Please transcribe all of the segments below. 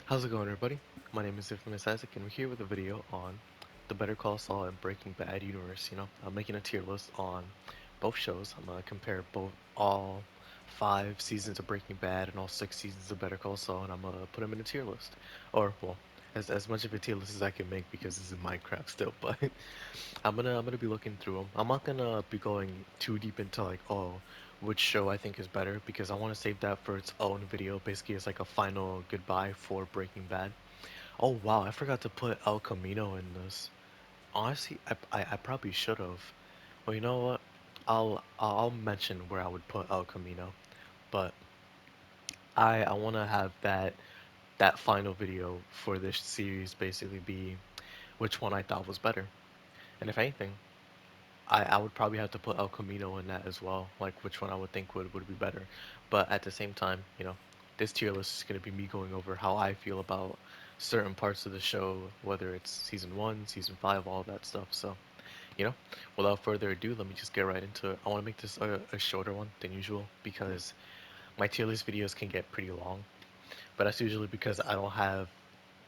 How's it going, everybody? My name is Infamous Isaac, and we're here with a video on the Better Call Saul and Breaking Bad universe. I'm making a tier list on both shows. I'm gonna compare both all 5 seasons of Breaking Bad and all 6 seasons of Better Call Saul, and I'm gonna put them in a tier list, or well, as much of a tier list as I can make because this is Minecraft still. But I'm gonna be looking through them. I'm not gonna be going too deep into like, oh, which show I think is better, because I want to save that for its own video. Basically, it's like a final goodbye for Breaking Bad. Oh wow, I forgot to put El Camino in this. Honestly, I probably should have. Well, you know what? I'll mention where I would put El Camino, but I want to have that final video for this series basically be which one I thought was better. And if anything, I would probably have to put El Camino in that as well, like which one I would think would be better. But at the same time, this tier list is going to be me going over how I feel about certain parts of the show, whether it's season 1, season 5, all that stuff. So, you know, without further ado, let me just get right into it. I want to make this a shorter one than usual because my tier list videos can get pretty long, but that's usually because I don't have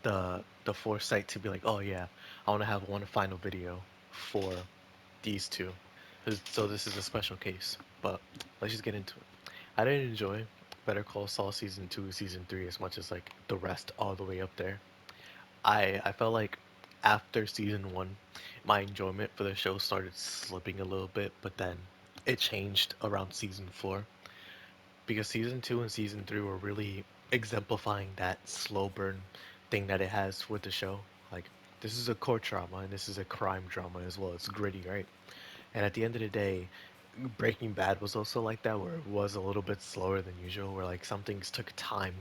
the foresight to be like, oh yeah, I want to have one final video for these two. So this is a special case, but let's just get into it. I didn't enjoy Better Call Saul season 2, season 3 as much as like the rest all the way up there. I felt like after season 1, my enjoyment for the show started slipping a little bit, but then it changed around season 4 because season 2 and season 3 were really exemplifying that slow burn thing that it has with the show. Like, this is a court drama and this is a crime drama as well. It's gritty, right? And at the end of the day, Breaking Bad was also like that, where it was a little bit slower than usual, where like some things took time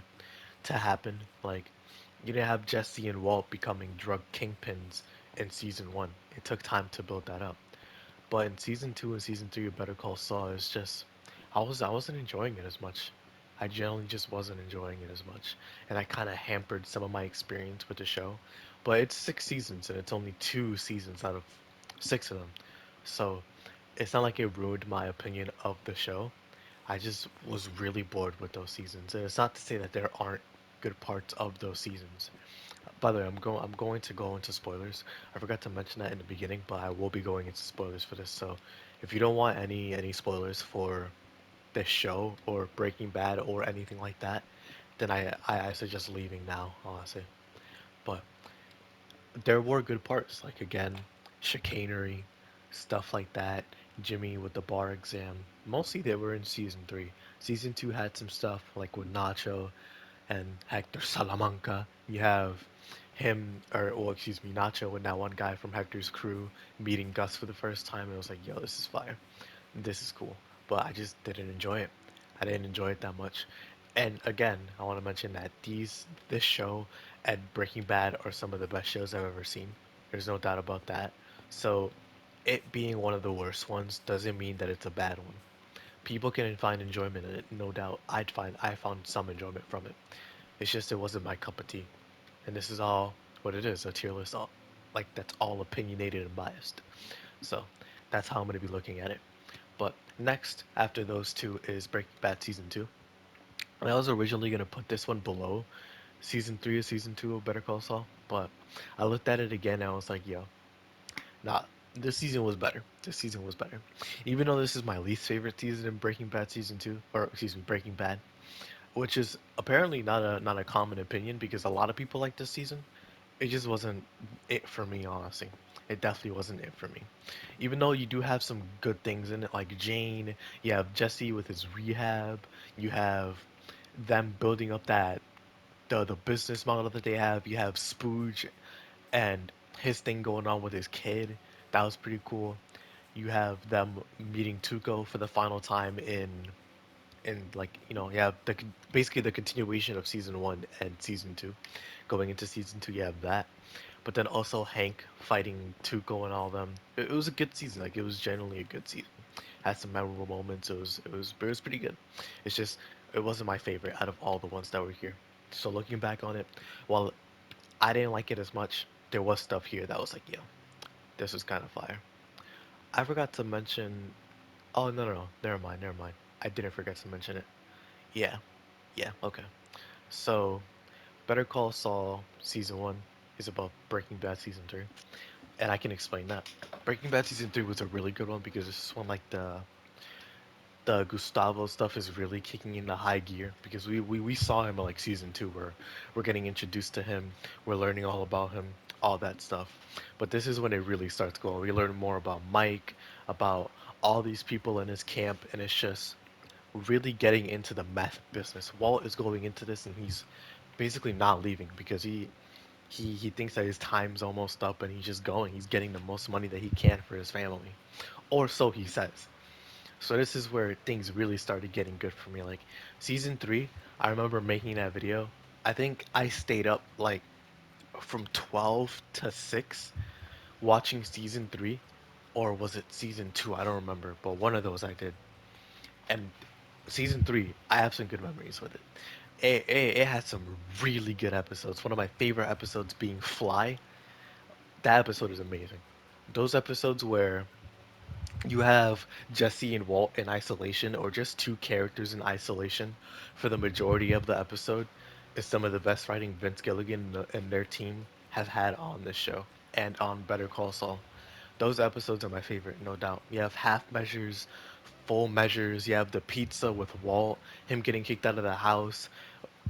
to happen. Like, you didn't have Jesse and Walt becoming drug kingpins in season 1. It took time to build that up. But in season 2 and season 3 of Better Call Saul, it's just I wasn't enjoying it as much. I generally just wasn't enjoying it as much, and I kind of hampered some of my experience with the show. But it's 6 seasons, and it's only 2 seasons out of 6 of them, so it's not like it ruined my opinion of the show. I just was really bored with those seasons, and it's not to say that there aren't good parts of those seasons. By the way, I'm going to go into spoilers. I forgot to mention that in the beginning, but I will be going into spoilers for this. So if you don't want any spoilers for this show or Breaking Bad or anything like that, then I suggest leaving now, honestly. But there were good parts, like again, chicanery, stuff like that. Jimmy with the bar exam. Mostly they were in season 3. Season 2 had some stuff like with Nacho and Hector Salamanca. You have him, or well, excuse me, Nacho and that one guy from Hector's crew meeting Gus for the first time. And it was like, yo, this is fire. This is cool. But I just didn't enjoy it. I didn't enjoy it that much. And again, I want to mention that this show and Breaking Bad are some of the best shows I've ever seen. There's no doubt about that. So it being one of the worst ones doesn't mean that it's a bad one. People can find enjoyment in it, no doubt. I found some enjoyment from it. It's just it wasn't my cup of tea. And this is all what it is, a tier list, all like that's all opinionated and biased. So that's how I'm gonna be looking at it. But next, after those two, is Breaking Bad season 2. And I was originally gonna put this one below season 3 or season 2 of Better Call Saul, but I looked at it again and I was like, yo, nah, this season was better. This season was better. Even though this is my least favorite season in Breaking Bad season 2, or excuse me, Breaking Bad, which is apparently not a common opinion because a lot of people like this season. It just wasn't it for me, honestly. It definitely wasn't it for me. Even though you do have some good things in it, like Jane, you have Jesse with his rehab, you have them building up the business model that they have. You have Spooge and his thing going on with his kid. That was pretty cool. You have them meeting Tuco for the final time in like you have basically the continuation of season 1 and season 2. Going into season 2, you have that, but then also Hank fighting Tuco and all them. It was a good season. Like, it was generally a good season. Had some memorable moments. It was pretty good. It's just it wasn't my favorite out of all the ones that were here. So looking back on it, while I didn't like it as much, there was stuff here that was like, yo, this was kind of fire. I forgot to mention. Oh, no, no, no, never mind, never mind. I didn't forget to mention it. Yeah, yeah, okay. So Better Call Saul season 1 is about Breaking Bad season 3, and I can explain that. Breaking Bad season 3 was a really good one because this is when like the Gustavo stuff is really kicking into high gear because we saw him in like season 2 where we're getting introduced to him, we're learning all about him, all that stuff. But this is when it really starts going. We learn more about Mike, about all these people in his camp, and it's just really getting into the meth business. Walt is going into this and he's basically not leaving because he thinks that his time's almost up and he's just going. He's getting the most money that he can for his family. Or so he says. So this is where things really started getting good for me. Like season 3, I remember making that video. I think I stayed up like from 12 to 6 watching season 3, or was it season 2? I don't remember, but one of those I did. And season 3, I have some good memories with it. It had some really good episodes. One of my favorite episodes being Fly. That episode is amazing. Those episodes where you have Jesse and Walt in isolation, or just two characters in isolation for the majority of the episode, is some of the best writing Vince Gilligan and their team have had on this show and on Better Call Saul. Those episodes are my favorite, no doubt. You have half measures, full measures. You have the pizza with Walt, him getting kicked out of the house,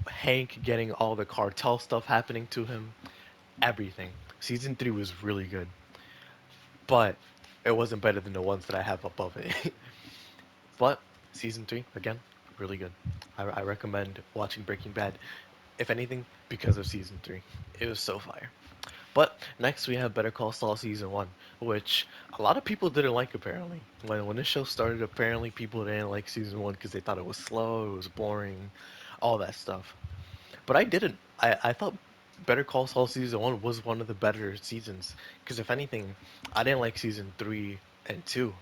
Hank getting all the cartel stuff happening to him. Everything. Season 3 was really good, but it wasn't better than the ones that I have above it. But season 3, again, really good. I recommend watching Breaking Bad, if anything, because of season 3. It was so fire. But next we have Better Call Saul season 1, which a lot of people didn't like apparently. When this show started, apparently people didn't like season 1 because they thought it was slow, it was boring, all that stuff. But I didn't. I thought Better Call Saul season 1 was one of the better seasons. Because if anything, I didn't like season 3 and 2.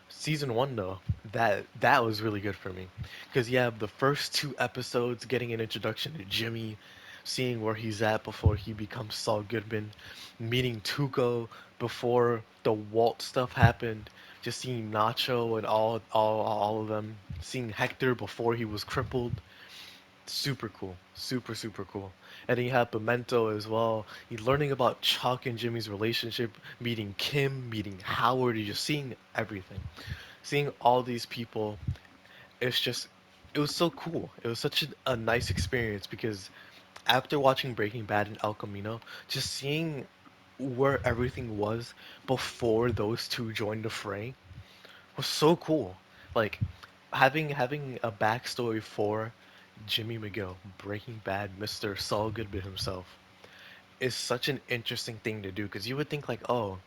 Season 1 though, that was really good for me. Because you have the first two episodes getting an introduction to Jimmy, seeing where he's at before he becomes Saul Goodman, meeting Tuco before the Walt stuff happened, just seeing Nacho and all of them, seeing Hector before he was crippled. Super cool. Super cool. And then you have Pimento as well. You're learning about Chuck and Jimmy's relationship, meeting Kim, meeting Howard, you're just seeing everything. Seeing all these people, it's just, it was so cool. It was such a nice experience because after watching Breaking Bad and El Camino, just seeing where everything was before those two joined the fray was so cool. Like having a backstory for Jimmy McGill, Breaking Bad, Mr. Saul Goodman himself, is such an interesting thing to do because you would think like, oh,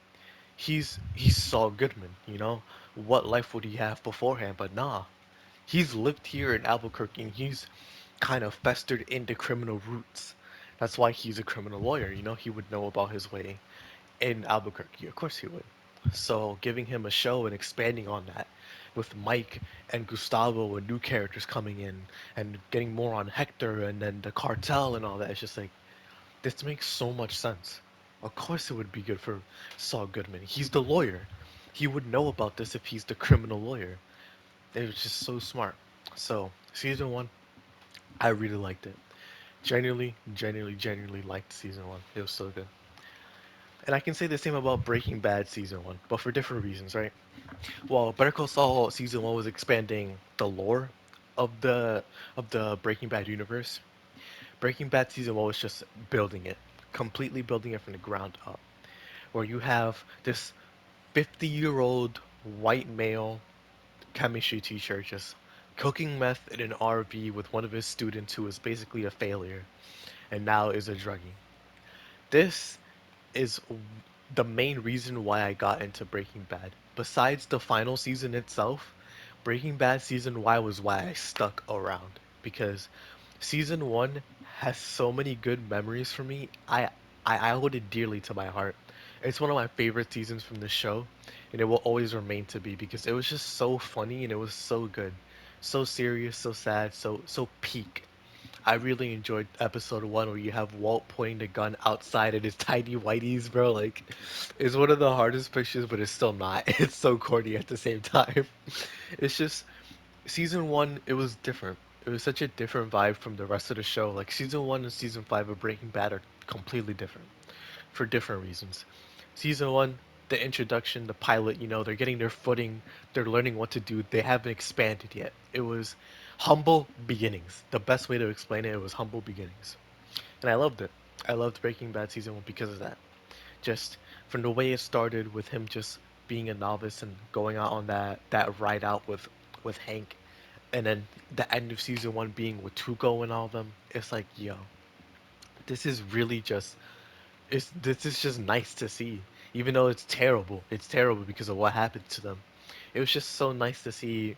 he's Saul Goodman, you know, what life would he have beforehand? But nah, he's lived here in Albuquerque and he's kind of festered into criminal roots. That's why he's a criminal lawyer, you know, he would know about his way in Albuquerque. Of course he would. So giving him a show and expanding on that with Mike and Gustavo and new characters coming in and getting more on Hector and then the cartel and all that. It's just like this makes so much sense. Of course it would be good for Saul Goodman. He's the lawyer. He would know about this if he's the criminal lawyer. It was just so smart. So season 1, I really liked it. Genuinely liked season 1. It was so good. And I can say the same about Breaking Bad season 1, but for different reasons, right? Well, Better Call Saul season 1 was expanding the lore of the Breaking Bad universe. Breaking Bad season 1 was just building it, completely building it from the ground up. Where you have this 50-year-old white male chemistry teacher just cooking meth in an RV with one of his students who is basically a failure and now is a druggie. This is the main reason why I got into Breaking Bad. Besides the final season itself, Breaking Bad season Y was why I stuck around because season 1 has so many good memories for me. I hold it dearly to my heart. It's one of my favorite seasons from the show, and it will always remain to be because it was just so funny and it was so good. So serious, so sad, so peak. I really enjoyed episode 1 where you have Walt pointing the gun outside at his tiny whiteys, bro. Like, it's one of the hardest pictures, but it's still not. It's so corny at the same time. It's just season 1. It was different. It was such a different vibe from the rest of the show. Like season one and season five of Breaking Bad are completely different for different reasons. Season one, the introduction, the pilot, they're getting their footing, they're learning what to do. They haven't expanded yet. It was humble beginnings. The best way to explain it, it was humble beginnings. And I loved it. I loved Breaking Bad season one because of that. Just from the way it started with him just being a novice and going out on that ride out with Hank, and then the end of season one being with Tuco and all of them. It's like, yo, this is really just this is just nice to see. Even though it's terrible. It's terrible because of what happened to them. It was just so nice to see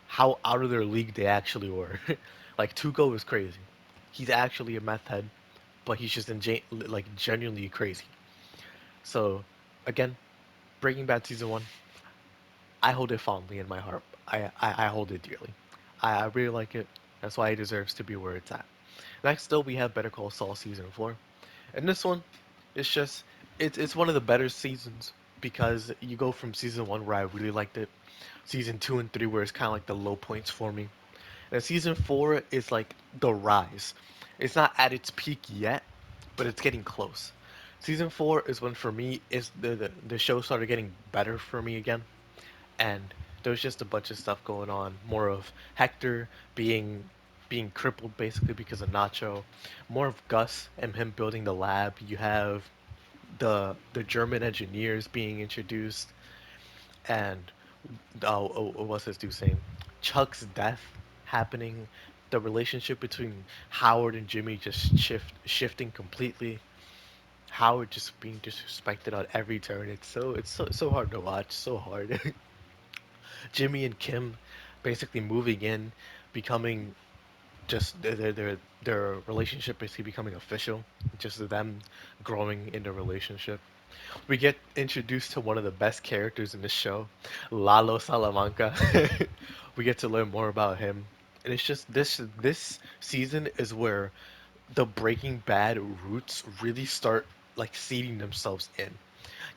how out of their league they actually were. Like Tuco is crazy. He's actually a meth head, but he's just like genuinely crazy. So again, Breaking Bad season one, I hold it fondly in my heart. I hold it dearly. I really like it. That's why it deserves to be where it's at. Next though, we have Better Call Saul season four. And this one, it's just it's one of the better seasons because you go from season one where I really liked it, season two and three where it's kind of like the low points for me, and season four is like the rise. It's not at its peak yet, but it's getting close. Season four is when for me is the show started getting better for me again, and there was just a bunch of stuff going on. More of Hector being crippled basically because of Nacho. More of Gus and him building the lab. You have the German engineers being introduced, and what's this dude saying? Chuck's death happening. The relationship between Howard and Jimmy just shifting completely. Howard just being disrespected on every turn. It's so hard to watch. So hard. Jimmy and Kim basically moving in, becoming just their relationship basically becoming official. Just them growing in the relationship. We get introduced to one of the best characters in the show, Lalo Salamanca. We get to learn more about him. And it's just this season is where the Breaking Bad roots really start like seeding themselves in.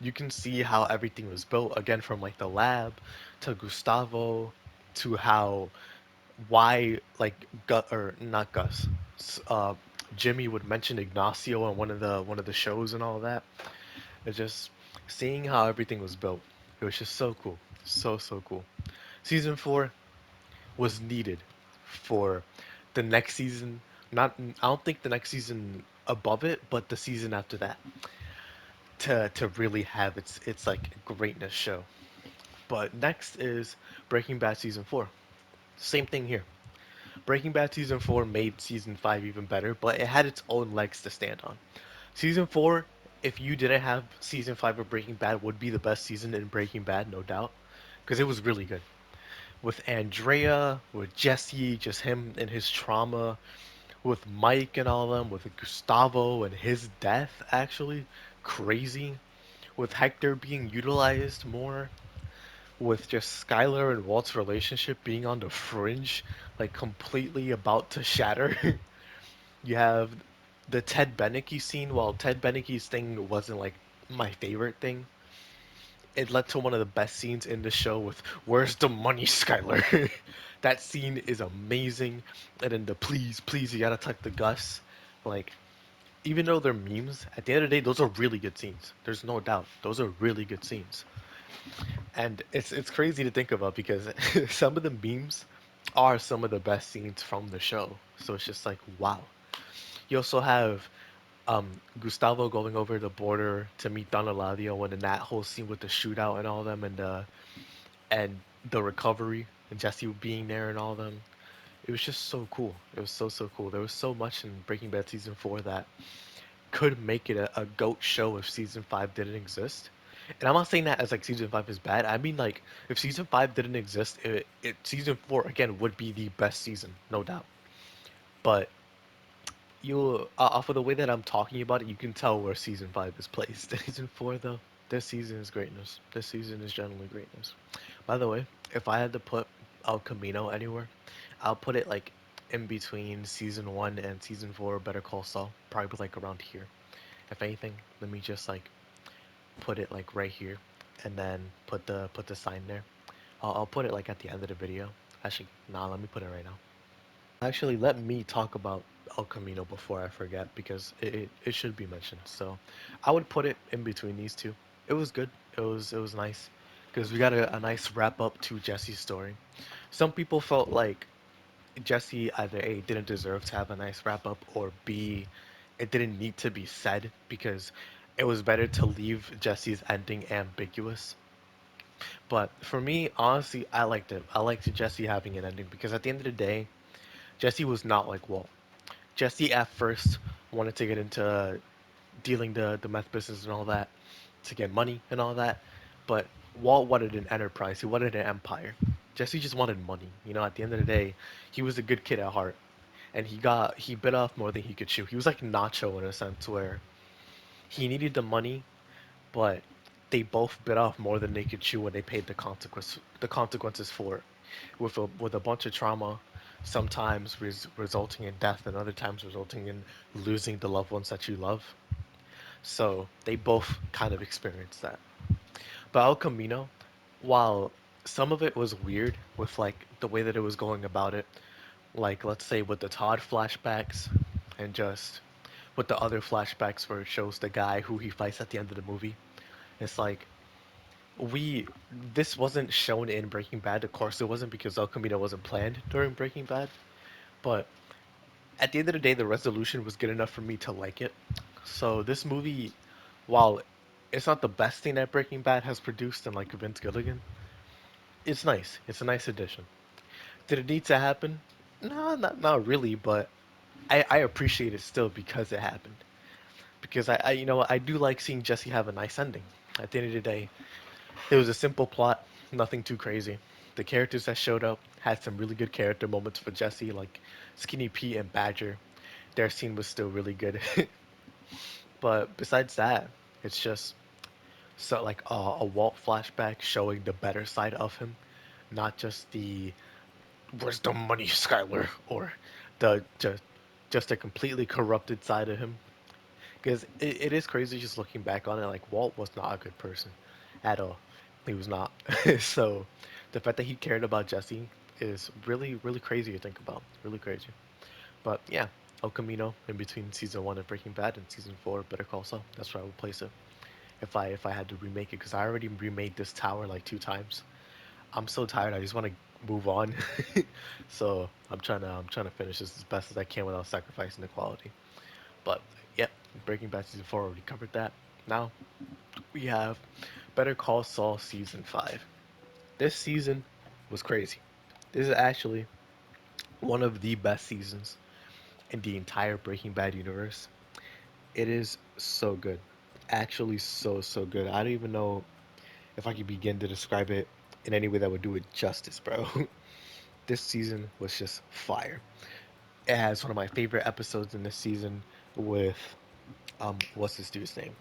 You can see how everything was built again from like the lab to Gustavo to how why like or not Gus uh Jimmy would mention Ignacio on one of the shows and all that. It's just seeing how everything was built. It was just so cool. So cool. Season 4 was needed for the next season. Not I don't think the next season above it, but the season after that to really have its like greatness show. But next is Breaking Bad season 4. Same thing here. Breaking Bad season 4 made season 5 even better, but it had its own legs to stand on. Season 4, if you didn't have season 5 of Breaking Bad, would be the best season in Breaking Bad, no doubt, because it was really good. With Andrea, with Jesse, just him and his trauma, with Mike and all of them, with Gustavo and his death, actually, crazy. With Hector being utilized more, with just Skylar and Walt's relationship being on the fringe, like completely about to shatter. You have the Ted Beneke scene. While Ted Beneke's thing wasn't like my favorite thing, it led to one of the best scenes in the show with "Where's the money, Skylar?" That scene is amazing. And then the please, you gotta tuck the Gus. Like, even though they're memes, at the end of the day, those are really good scenes. There's no doubt. Those are really good scenes. And it's crazy to think about because some of the memes are some of the best scenes from the show. So it's just like, wow. You also have Gustavo going over the border to meet Don Eladio, and then that whole scene with the shootout and all them, and the recovery and Jesse being there and all them. It was just so cool. It was so cool. There was so much in Breaking Bad season 4 that could make it a goat show if season 5 didn't exist. And I'm not saying that as like season 5 is bad. I mean like if season 5 didn't exist, it season 4 again would be the best season, no doubt. But you off of the way that I'm talking about it, you can tell where season 5 is placed. Season 4 though, this season is greatness. This season is generally greatness. By the way, if I had to put El Camino anywhere, I'll put it like in between season 1 and season 4 Better Call Saul, probably like around here. If anything, let me just like put it like right here, and then put the sign there. I'll put it like at the end of the video. Actually, nah, let me put it right now. Actually, let me talk about El Camino before I forget because it should be mentioned. So, I would put it in between these two. It was good. It was nice because we got a nice wrap up to Jesse's story. Some people felt like Jesse either A didn't deserve to have a nice wrap up or B it didn't need to be said because it was better to leave Jesse's ending ambiguous. But for me, honestly, I liked it. I liked Jesse having an ending because at the end of the day, Jesse was not like Walt. Jesse at first wanted to get into dealing the meth business and all that to get money and all that, but Walt wanted an enterprise. He wanted an empire. Jesse just wanted money. At the end of the day, he was a good kid at heart, and he bit off more than he could chew. He was like Nacho in a sense where he needed the money, but they both bit off more than they could chew when they paid the consequences for it, with a bunch of trauma, sometimes resulting in death, and other times resulting in losing the loved ones that you love. So they both kind of experienced that. But El Camino, while some of it was weird with like the way that it was going about it, like let's say with the Todd flashbacks and just with the other flashbacks where it shows the guy who he fights at the end of the movie. It's like we this wasn't shown in Breaking Bad. Of course, it wasn't because El Camino wasn't planned during Breaking Bad. But at the end of the day, the resolution was good enough for me to like it. So this movie, while it's not the best thing that Breaking Bad has produced in like Vince Gilligan, it's nice. It's a nice addition. Did it need to happen? No, not really. But I appreciate it still because it happened. Because I do like seeing Jesse have a nice ending. At the end of the day, it was a simple plot, nothing too crazy. The characters that showed up had some really good character moments for Jesse, like Skinny Pete and Badger. Their scene was still really good. But besides that, it's just so like a Walt flashback showing the better side of him, not just the "Where's the money, Skyler?" or the just a completely corrupted side of him. Because it is crazy just looking back on it. Like Walt was not a good person at all. He was not. So the fact that he cared about Jesse is really really crazy to think about. Really crazy. But yeah, El Camino in between season one of Breaking Bad and season four of Better Call Saul. That's where I would place it if I had to remake it because I already remade this tower like 2 times. I'm so tired. I just want to move on. So I'm trying to finish this as best as I can without sacrificing the quality. But yep, Breaking Bad season four already covered that. Now we have Better Call Saul season five. This season was crazy. This is actually one of the best seasons in the entire Breaking Bad universe. It is so good. Actually so good. I don't even know if I could begin to describe it in any way that would do it justice, bro. This season was just fire. It has one of my favorite episodes in this season with what's this dude's name?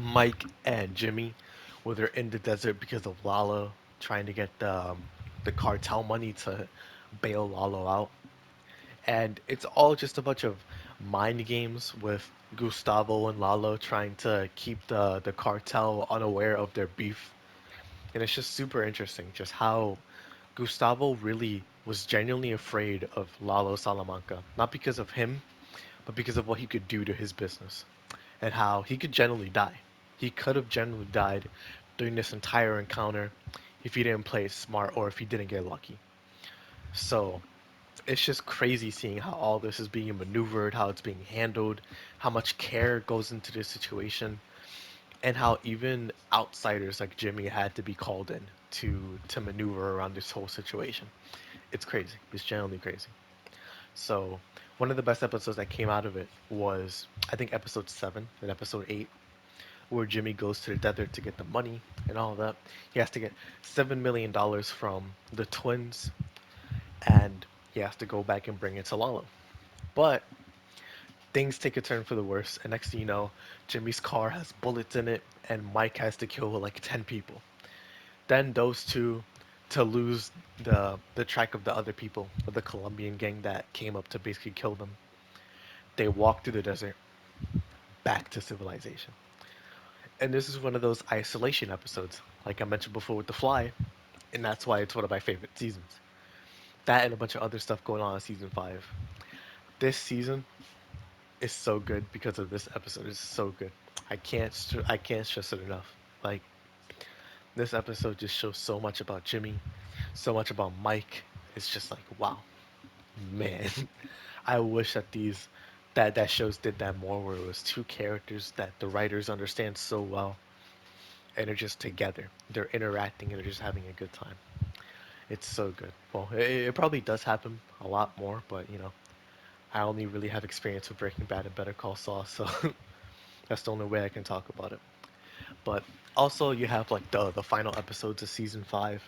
Mike and Jimmy, where they're in the desert because of Lalo trying to get the cartel money to bail Lalo out. And it's all just a bunch of mind games with Gustavo and Lalo trying to keep the cartel unaware of their beef. And it's just super interesting just how Gustavo really was genuinely afraid of Lalo Salamanca, not because of him, but because of what he could do to his business and how he could genuinely die. He could have genuinely died during this entire encounter if he didn't play it smart or if he didn't get lucky. So it's just crazy seeing how all this is being maneuvered, how it's being handled, how much care goes into this situation, and how even outsiders like Jimmy had to be called in to maneuver around this whole situation. It's crazy. It's genuinely crazy. So one of the best episodes that came out of it was I think episode seven and episode eight, where Jimmy goes to the desert to get the money and all of that. He has to get $7 million from the twins, and he has to go back and bring it to Lalo. But things take a turn for the worse, and next thing you know, Jimmy's car has bullets in it, and Mike has to kill like 10 people. Then those two, to lose the track of the other people of the Colombian gang that came up to basically kill them, they walk through the desert back to civilization. And this is one of those isolation episodes, like I mentioned before with The Fly, and that's why it's one of my favorite seasons. that and a bunch of other stuff going on in season 5. This season is so good because of this episode. It's so good. I can't stress it enough. Like this episode just shows so much about Jimmy, so much about Mike. It's just like wow, man. I wish that that shows did that more, where it was two characters that the writers understand so well, and they're just together. They're interacting and they're just having a good time. It's so good. Well, it probably does happen a lot more, but I only really have experience with Breaking Bad and Better Call Saul, so that's the only way I can talk about it. But also, you have like the final episodes of season 5.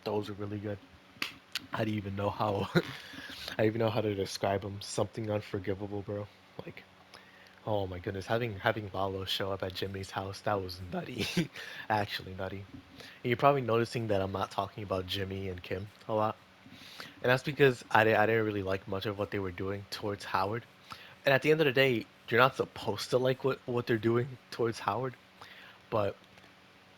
Those are really good. I don't even know how I even know how to describe them. Something unforgivable, bro. Like, oh my goodness, having Lalo show up at Jimmy's house, that was nutty. Actually nutty. And you're probably noticing that I'm not talking about Jimmy and Kim a lot. And that's because I didn't really like much of what they were doing towards Howard. And at the end of the day, you're not supposed to like what they're doing towards Howard, but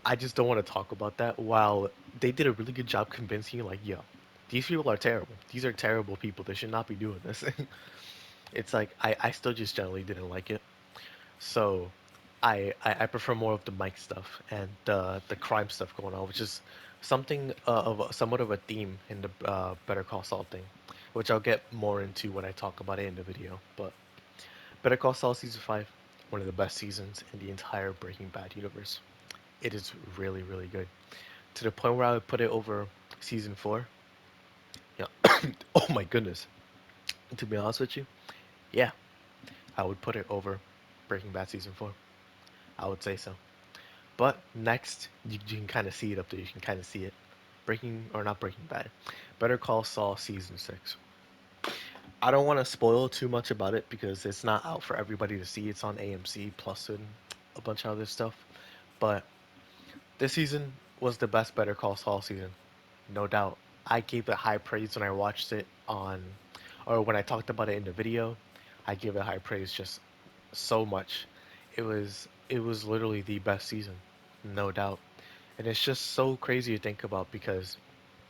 I just don't want to talk about that. While they did a really good job convincing you, like, yo, these people are terrible. These are terrible people. They should not be doing this. It's like I still just generally didn't like it. So I prefer more of the Mike stuff and the crime stuff going on, which is something somewhat of a theme in the Better Call Saul thing, which I'll get more into when I talk about it in the video. But Better Call Saul season 5, one of the best seasons in the entire Breaking Bad universe. It is really really good, to the point where I would put it over season 4. Yeah. Oh my goodness. To be honest with you, yeah, I would put it over Breaking Bad season 4. I would say so. But next, you can kind of see it up there. You can kind of see it. Breaking, or not Breaking Bad. Better Call Saul season 6. I don't want to spoil too much about it because it's not out for everybody to see. It's on AMC Plus and a bunch of other stuff. But this season was the best Better Call Saul season, no doubt. I gave it high praise when I watched it on, or when I talked about it in the video. I gave it high praise just so much. It was literally the best season, no doubt. And it's just so crazy to think about because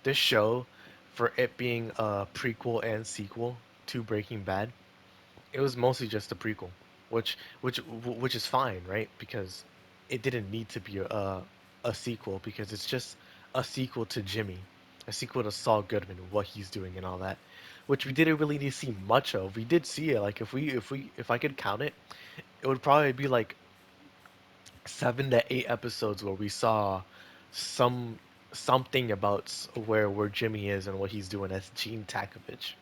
this show, for it being a prequel and sequel to Breaking Bad, it was mostly just a prequel, which is fine, right? Because it didn't need to be a sequel because it's just a sequel to Jimmy, a sequel to Saul Goodman, what he's doing and all that, which we didn't really need to see much of. We did see it, like if I could count it, it would probably be like 7 to 8 episodes where we saw some something about where Jimmy is and what he's doing as Gene Takovich.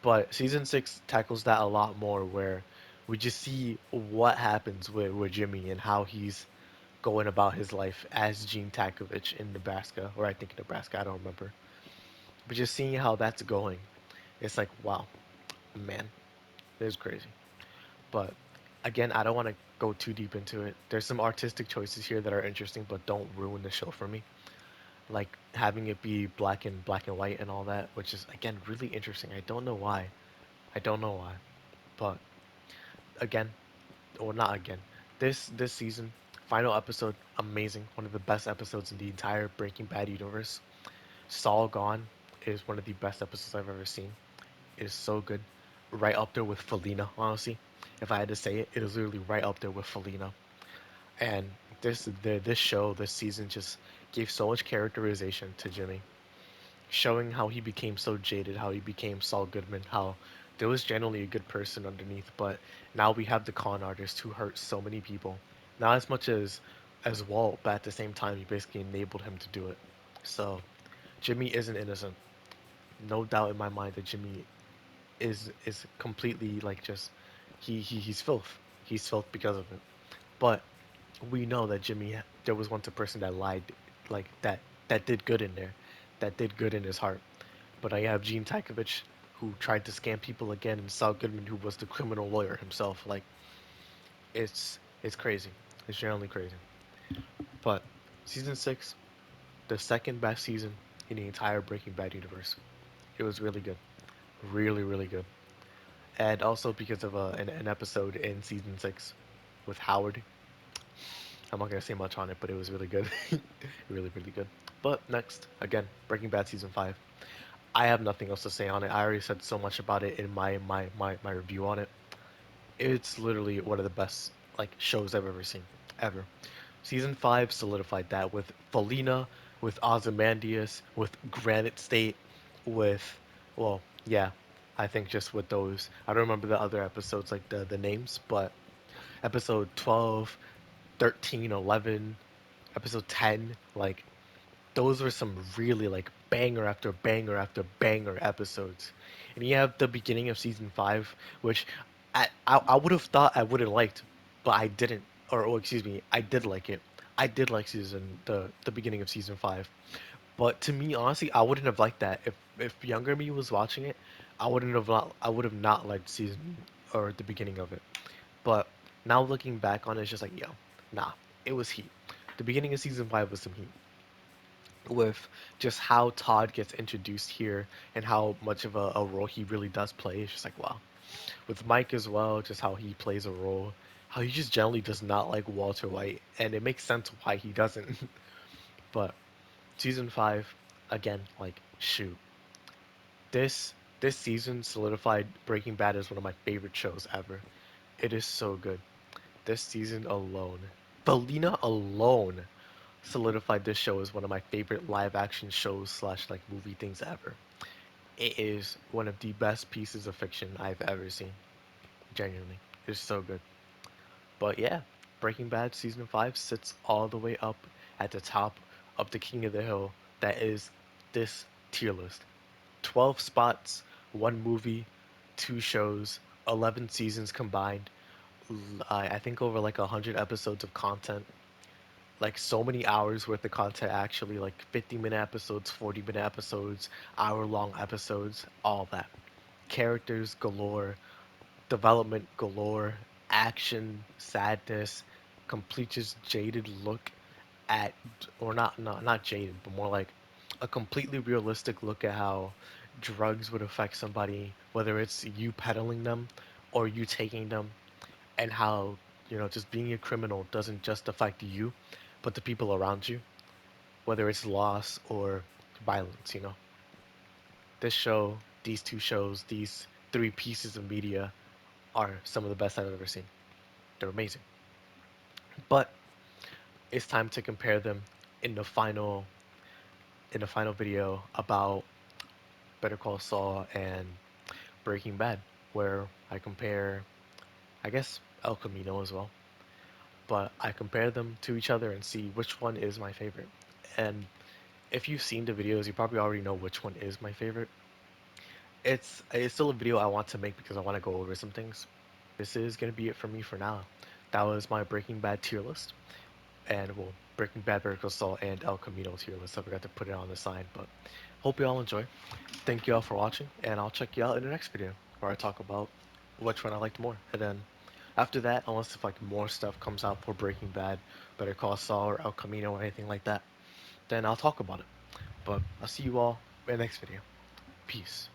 But season 6 tackles that a lot more, where we just see what happens with Jimmy and how he's going about his life as Gene Takovich in Nebraska, or I think Nebraska, I don't remember. But just seeing how that's going, it's like, wow, man, it is crazy. But again, I don't want to go too deep into it. There's some artistic choices here that are interesting, but don't ruin the show for me. Like having it be black and white and all that, which is again really interesting. I don't know why. I don't know why. But again, or not again. This season, final episode, amazing. One of the best episodes in the entire Breaking Bad universe. Saul Gone is one of the best episodes I've ever seen. It is so good. Right up there with Felina, honestly. If I had to say it, it is literally right up there with Felina. And this show, this season just gave so much characterization to Jimmy, showing how he became so jaded, how he became Saul Goodman, how there was generally a good person underneath, but now we have the con artist who hurt so many people. Not as much as Walt, but at the same time, he basically enabled him to do it. So Jimmy isn't innocent. No doubt in my mind that Jimmy is completely like just he's filth. He's filth because of it. But we know that Jimmy, there was once a person that lied, like that did good in there, that did good in his heart. But I have Gene Takovich, who tried to scam people again, and Saul Goodman, who was the criminal lawyer himself. Like it's crazy. It's generally crazy. But season 6, the second best season in the entire Breaking Bad universe. It was really good, really really good. And also because of an episode in season 6 with Howard. I'm not gonna say much on it, but it was really good, really really good. But next, again, Breaking Bad season 5. I have nothing else to say on it. I already said so much about it in my review on it. It's literally one of the best like shows I've ever seen, ever. Season 5 solidified that with Felina, with Ozymandias, with Granite State, with, well, yeah, I think just with those. I don't remember the other episodes, like the names, but episode 12, 13, 11, episode 10, like those were some really like banger after banger after banger episodes. And you have the beginning of season 5, which I would have thought I wouldn't liked, but I didn't. Or oh, excuse me, I did like it. I did like the beginning of season 5. But to me, honestly, I wouldn't have liked that if younger me was watching it. I would have not liked season or the beginning of it. But now looking back on it, it's just like, yo, nah, it was heat. The beginning of season 5 was some heat with just how Todd gets introduced here and how much of a role he really does play. It's just like, wow. With Mike as well, just how he plays a role, how he just generally does not like Walter White, and it makes sense why he doesn't. But season 5, again, like, shoot. This season solidified Breaking Bad as one of my favorite shows ever. It is so good. This season alone, Belina alone solidified this show as one of my favorite live action shows slash like movie things ever. It is one of the best pieces of fiction I've ever seen. Genuinely. It's so good. But yeah, Breaking Bad season 5 sits all the way up at the top of the King of the Hill that is this tier list. 12 spots, one movie, two shows, 11 seasons combined. I think over like 100 episodes of content, like so many hours worth of content actually, like 50-minute episodes, 40-minute episodes, hour-long episodes, all that. Characters galore, development galore, action, sadness, complete just jaded look at, or not jaded, but more like a completely realistic look at how drugs would affect somebody, whether it's you peddling them or you taking them, and how, just being a criminal doesn't just affect you, but the people around you, whether it's loss or violence. This show, these two shows, these three pieces of media are some of the best I've ever seen. They're amazing. But it's time to compare them in the final video about Better Call Saul and Breaking Bad, where I compare, I guess, El Camino as well. But I compare them to each other and see which one is my favorite. And if you've seen the videos, you probably already know which one is my favorite. It's still a video I want to make because I want to go over some things. This is gonna be it for me for now. That was my Breaking Bad tier list, and well, Breaking Bad, Better Call Saul, and El Camino tier list. So I forgot to put it on the side, but hope you all enjoy. Thank you all for watching, and I'll check you out in the next video where I talk about which one I liked more. And then after that, unless if like more stuff comes out for Breaking Bad, Better Call Saul, or El Camino, or anything like that, then I'll talk about it. But I'll see you all in the next video. Peace.